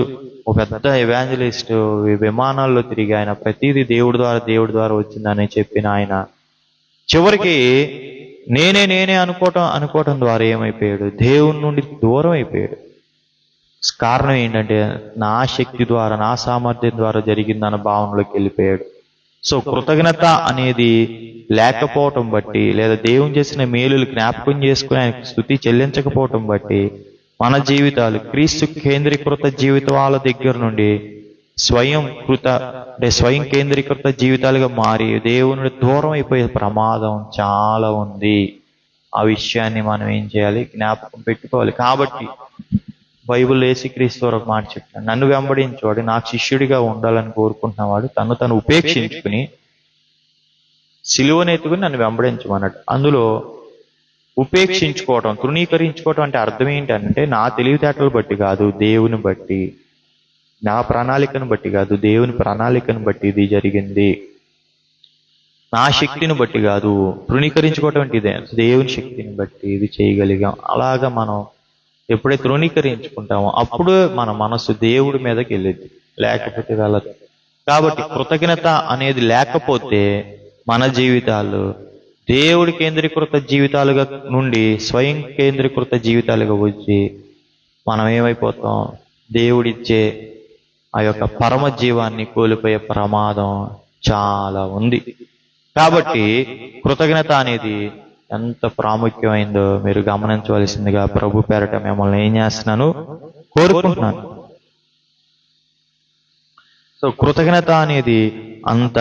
ఒక పెద్ద ఎవాంజలిస్ట్ విమానాల్లో తిరిగి ఆయన ప్రతిదీ దేవుడి ద్వారా వచ్చిందని చెప్పిన ఆయన చివరికి నేనే అనుకోవటం ద్వారా ఏమైపోయాడు? దేవుని నుండి దూరం అయిపోయాడు. కారణం ఏంటంటే నా శక్తి ద్వారా, నా సామర్థ్యం ద్వారా జరిగిందన్న భావనలోకి వెళ్ళిపోయాడు. సో కృతజ్ఞత అనేది లేకపోవటం బట్టి, లేదా దేవుని చేసిన మేలులు జ్ఞాపకం చేసుకుని ఆయనకు స్తుతి చెల్లించకపోవటం బట్టి మన జీవితాలు క్రీస్తు కేంద్రీకృత జీవితాల దగ్గర నుండి స్వయం కేంద్రీకృత జీవితాలుగా మారి దేవుని దూరం అయిపోయే ప్రమాదం చాలా ఉంది. ఆ విషయాన్ని మనం ఏం చేయాలి? జ్ఞాపకం పెట్టుకోవాలి. కాబట్టి బైబిల్ యేసుక్రీస్తు ఒక మాట చెప్తాను, నన్ను వెంబడించేవాడు, నాకు శిష్యుడిగా ఉండాలని కోరుకుంటున్నవాడు తను ఉపేక్షించుకుని సిలువనెత్తుకుని నన్ను వెంబడించమన్నాడు. అందులో ఉపేక్షించుకోవటం, తృణీకరించుకోవటం అంటే అర్థం ఏంటంటే నా తెలివితేటలు బట్టి కాదు, దేవుని బట్టి, నా ప్రణాళికను బట్టి కాదు, దేవుని ప్రణాళికను బట్టి ఇది జరిగింది. నా శక్తిని బట్టి కాదు, తృణీకరించుకోవటం అంటే ఇదే, దేవుని శక్తిని బట్టి ఇది చేయగలిగాం. అలాగా మనం ఎప్పుడైతే తృణీకరించుకుంటామో అప్పుడు మన మనసు దేవుడి మీదకి వెళ్ళింది, లేకపోతే వెళ్ళదు. కాబట్టి కృతజ్ఞత అనేది లేకపోతే మన జీవితాలు దేవుడి కేంద్రీకృత జీవితాలుగా నుండి స్వయం కేంద్రీకృత జీవితాలుగా వచ్చి మనం ఏమైపోతాం? దేవుడిచ్చే ఆ యొక్క పరమ జీవాన్ని కోల్పోయే ప్రమాదం చాలా ఉంది. కాబట్టి కృతజ్ఞత అనేది ఎంత ప్రాముఖ్యమైందో మీరు గమనించవలసిందిగా ప్రభు పేరట మిమ్మల్ని ఏం చేస్తున్నాను? కోరుకుంటున్నాను. సో కృతజ్ఞత అనేది అంత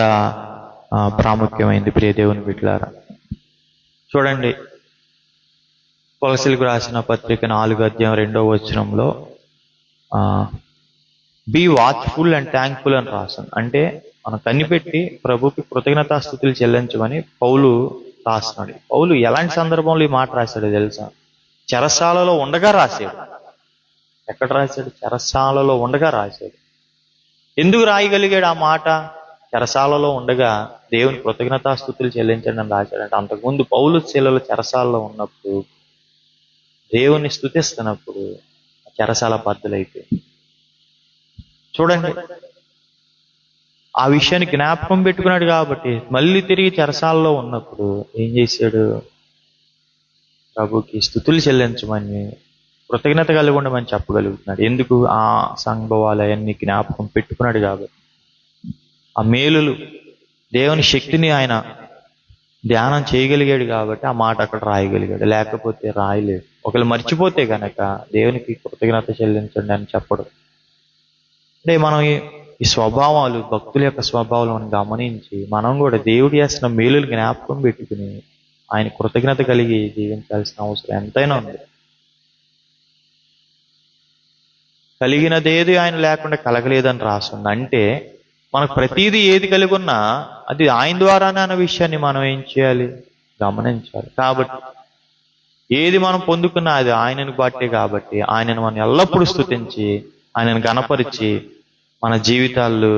ప్రాముఖ్యమైంది ప్రియ దేవుని బిడ్డలారా. చూడండి, కొలసీలకు రాసిన పత్రిక 4:2 బీ వాచ్ఫుల్ అండ్ థ్యాంక్ఫుల్ అని రాశాను. అంటే మనం కనిపెట్టి ప్రభుకి కృతజ్ఞతాస్తుతులు చెల్లించమని పౌలు రాస్తున్నాడు. పౌలు ఎలాంటి సందర్భంలో ఈ మాట రాశాడో తెలుసా? చెరసాలలో ఉండగా రాశాడు. ఎక్కడ రాశాడు? చెరసాలలో ఉండగా రాశాడు. ఎందుకు రాయగలిగాడు ఆ మాట? చెరసాలలో ఉండగా దేవుని కృతజ్ఞతాస్తుతులు చెల్లించండి అని రాశాడంటే, అంతకుముందు పౌలు శీలలు చెరసాలలో ఉన్నప్పుడు దేవుని స్తుతిస్తున్నప్పుడు చెరసాల బద్దలైపోయింది. చూడండి, ఆ విషయాన్ని జ్ఞాపకం పెట్టుకున్నాడు కాబట్టి మళ్ళీ తిరిగి చెరసాలలో ఉన్నప్పుడు ఏం చేశాడు? ప్రభుకి స్తుతులు చెల్లించమని, కృతజ్ఞత కలిగి ఉండమని చెప్పగలుగుతున్నాడు. ఎందుకు? ఆ సంభవాలయన్ని జ్ఞాపకం పెట్టుకున్నాడు కాబట్టి. ఆ మేలులు, దేవుని శక్తిని ఆయన ధ్యానం చేయగలిగాడు కాబట్టి ఆ మాట అక్కడ రాయగలిగాడు, లేకపోతే రాయలేడు. ఒకవేళ మర్చిపోతే గనక దేవునికి కృతజ్ఞత చెల్లించండి అని చెప్పడు. అంటే మనం ఈ స్వభావాలు, భక్తుల యొక్క స్వభావాలను గమనించి మనం కూడా దేవుడు చేస్తున్న మేలులు జ్ఞాపకం పెట్టుకుని ఆయన కృతజ్ఞత కలిగి జీవించాల్సిన అవసరం ఎంతైనా ఉంది. కలిగినదేది ఆయన లేకుండా కలగలేదని రాస్తుంది. అంటే మనకు ప్రతిదీ ఏది కలిగి ఉన్నా అది ఆయన ద్వారానే అన్న విషయాన్ని మనం ఏం చేయాలి? గమనించాలి. కాబట్టి ఏది మనం పొందుకున్నా అది ఆయనను బట్టే కాబట్టి ఆయనను మనం ఎల్లప్పుడూ స్తుతించి ఆయనను గణపరిచి మన జీవితాలు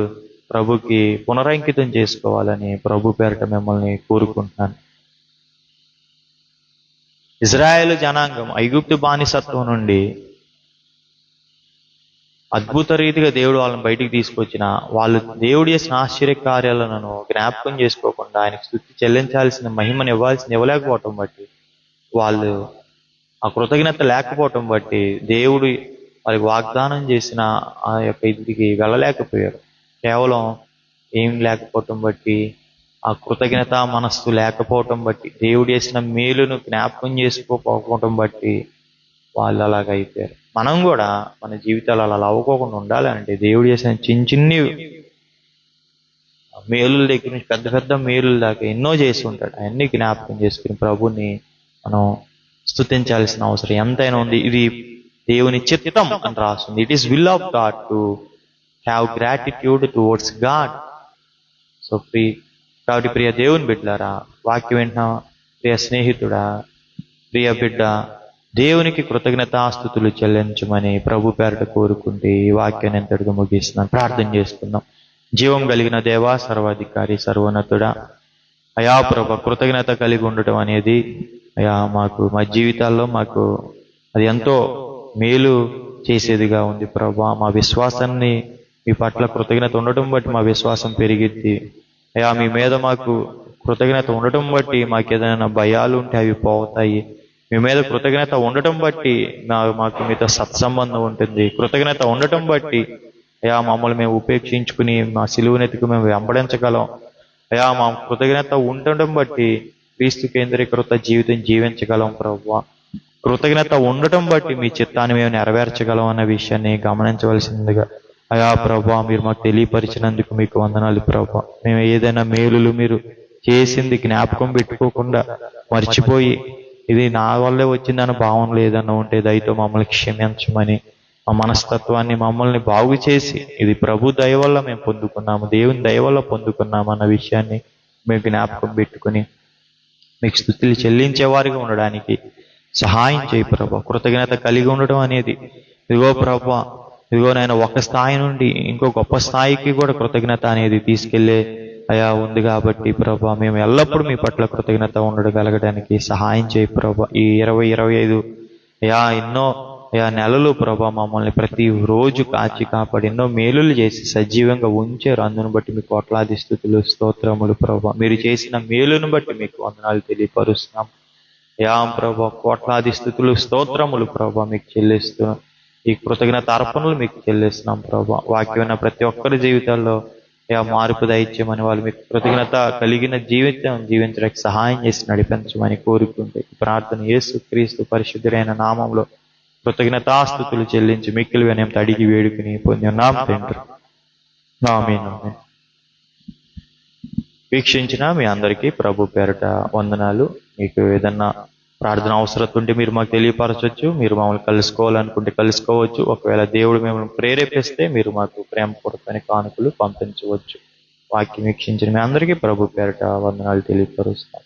ప్రభుకి పునరంకితం చేసుకోవాలని ప్రభు పేరిట మిమ్మల్ని కోరుకుంటున్నాను. ఇజ్రాయేలు జనాంగం ఐగుప్తు బానిసత్వం నుండి అద్భుత రీతిగా దేవుడు వాళ్ళని బయటికి తీసుకొచ్చిన వాళ్ళు దేవుడు చేసిన ఆశ్చర్య కార్యాలను జ్ఞాపకం చేసుకోకుండా ఆయనకు స్తుతి చెల్లించాల్సిన మహిమను ఇవ్వలేకపోవటం బట్టి, వాళ్ళు ఆ కృతజ్ఞత లేకపోవటం బట్టి దేవుడు వాళ్ళకి వాగ్దానం చేసిన ఆ యొక్క ఇంటికి వెళ్ళలేకపోయారు. కేవలం ఏం లేకపోవటం బట్టి ఆ కృతజ్ఞత మనస్సు లేకపోవటం బట్టి, దేవుడు చేసిన మేలును జ్ఞాపకం చేసుకోకపోవటం బట్టి వాళ్ళు అలాగ అయిపోయారు. మనం కూడా మన జీవితాలు అలా అవ్వకోకుండా ఉండాలంటే దేవుడు చేసిన చిన్న చిన్ని మేలుల దగ్గర నుంచి పెద్ద పెద్ద మేలుల దాకా ఎన్నో చేసి ఉంటాడు. అవన్నీ జ్ఞాపకం చేసుకుని ప్రభుని మనం స్తుతించాల్సిన అవసరం ఎంతైనా ఉంది. ఇది దేవుని చిత్తం అని రాస్తుంది. It is will of God to have gratitude towards God. So కాబట్టి ప్రియ దేవుని బిడ్డలారా, వాక్యం వింటున్నా ప్రియ స్నేహితుడా, ప్రియ బిడ్డ, దేవునికి కృతజ్ఞతాస్తుతులు చెల్లించమని ప్రభు పేరట కోరుకుంటే ఈ వాక్యాన్ని ఎంతటిగా ముగిస్తున్నాను. ప్రార్థన చేసుకుందాం. జీవం కలిగిన దేవా, సర్వాధికారి, సర్వోన్నతుడా, అయా ప్రభ, కృతజ్ఞత కలిగి ఉండటం అనేది అయా మాకు మా జీవితాల్లో మాకు అది ఎంతో మేలు చేసేదిగా ఉంది ప్రభా. మా విశ్వాసాన్ని మీ పట్ల కృతజ్ఞత ఉండటం బట్టి మా విశ్వాసం పెరిగిద్ది అయా. మీ మీద మాకు కృతజ్ఞత ఉండటం బట్టి మాకు ఏదైనా భయాలు ఉంటే అవి పోతాయి. మీ మీద కృతజ్ఞత ఉండటం బట్టి మాకు మీతో సత్సంబంధం ఉంటుంది. కృతజ్ఞత ఉండటం బట్టి అయా మమ్మల్ని మేము ఉపేక్షించుకుని మా సిలువనెత్తుకు మేము వెంబడించగలం అయా. మా కృతజ్ఞత ఉండటం బట్టి క్రీస్తు కేంద్రీకృత జీవితం జీవించగలం ప్రభువా. కృతజ్ఞత ఉండటం బట్టి మీ చిత్తాన్ని మేము నెరవేర్చగలం అన్న విషయాన్ని గమనించవలసిందిగా అయా ప్రభా మీరు మాకు తెలియపరిచినందుకు మీకు వందనాలు ప్రభా. మేము ఏదైనా మేలులు మీరు చేసింది జ్ఞాపకం పెట్టుకోకుండా మర్చిపోయి ఇది నా వల్లే వచ్చిందని భావన లేదన్న ఉంటే దయతో మమ్మల్ని క్షమించమని, మా మనస్తత్వాన్ని మమ్మల్ని బాగు చేసి ఇది ప్రభు దయ వల్ల మేము పొందుకున్నాము, దేవుని దయ వల్ల పొందుకున్నాము అన్న విషయాన్ని మేము జ్ఞాపకం పెట్టుకుని మీకు స్తుతులు చెల్లించేవారిగా ఉండడానికి సహాయం చేయి ప్రభా. కృతజ్ఞత కలిగి ఉండడం అనేది ఇదిగో ప్రభా, ఇదిగో నేను ఒక స్థాయి నుండి ఇంకో గొప్ప స్థాయికి కూడా కృతజ్ఞత అనేది తీసుకెళ్లే అయా ఉంది కాబట్టి ప్రభా మేము ఎల్లప్పుడూ మీ పట్ల కృతజ్ఞత ఉండగలగడానికి సహాయం చేయి ప్రభా. ఈ 20-25 ఎన్నో నెలలు ప్రభా మమ్మల్ని ప్రతి రోజు కాచి కాపాడి ఎన్నో మేలులు చేసి సజీవంగా ఉంచారు. అందును బట్టి మీకు కోట్లాది స్తుతులు స్తోత్రములు ప్రభా. మీరు చేసిన మేలును బట్టి మీకు వందనాలు తెలియపరుస్తున్నాం ప్రభా. కోట్లాది స్తుతులు స్తోత్రములు ప్రభా మీకు చెల్లిస్తున్నాం. ఈ కృతజ్ఞత అర్పణలు మీకు చెల్లిస్తున్నాం ప్రభా. వాక్యమైన ప్రతి ఒక్కరి జీవితాల్లో మార్పు దయచేయమని, వాళ్ళు మీకు కృతజ్ఞత కలిగిన జీవితం జీవించడానికి సహాయం చేసి నడిపించమని కోరుకుంటే ప్రార్థన యేసు క్రీస్తు పరిశుద్ధులైన నామంలో కృతజ్ఞతాస్తుతులు చెల్లించి మిక్కిలి వినయం అడిగి వేడుకుని పొందున్నాం తండ్రి. ఆమేన్. వీక్షించిన మీ అందరికీ ప్రభు పేరట వందనాలు. మీకు ఏదన్నా ప్రార్థన అవసరం ఉంటే మీరు మాకు తెలియపరచవచ్చు. మీరు మమ్మల్ని కలుసుకోవాలనుకుంటే కలుసుకోవచ్చు. ఒకవేళ దేవుడు మిమ్మల్ని ప్రేరేపిస్తే మీరు మాకు ప్రేమపూర్వకమైన కానుకలు పంపించవచ్చు. వాక్యం వీక్షించిన మీ అందరికీ ప్రభు పేరట వందనాలు తెలియపరుస్తాం.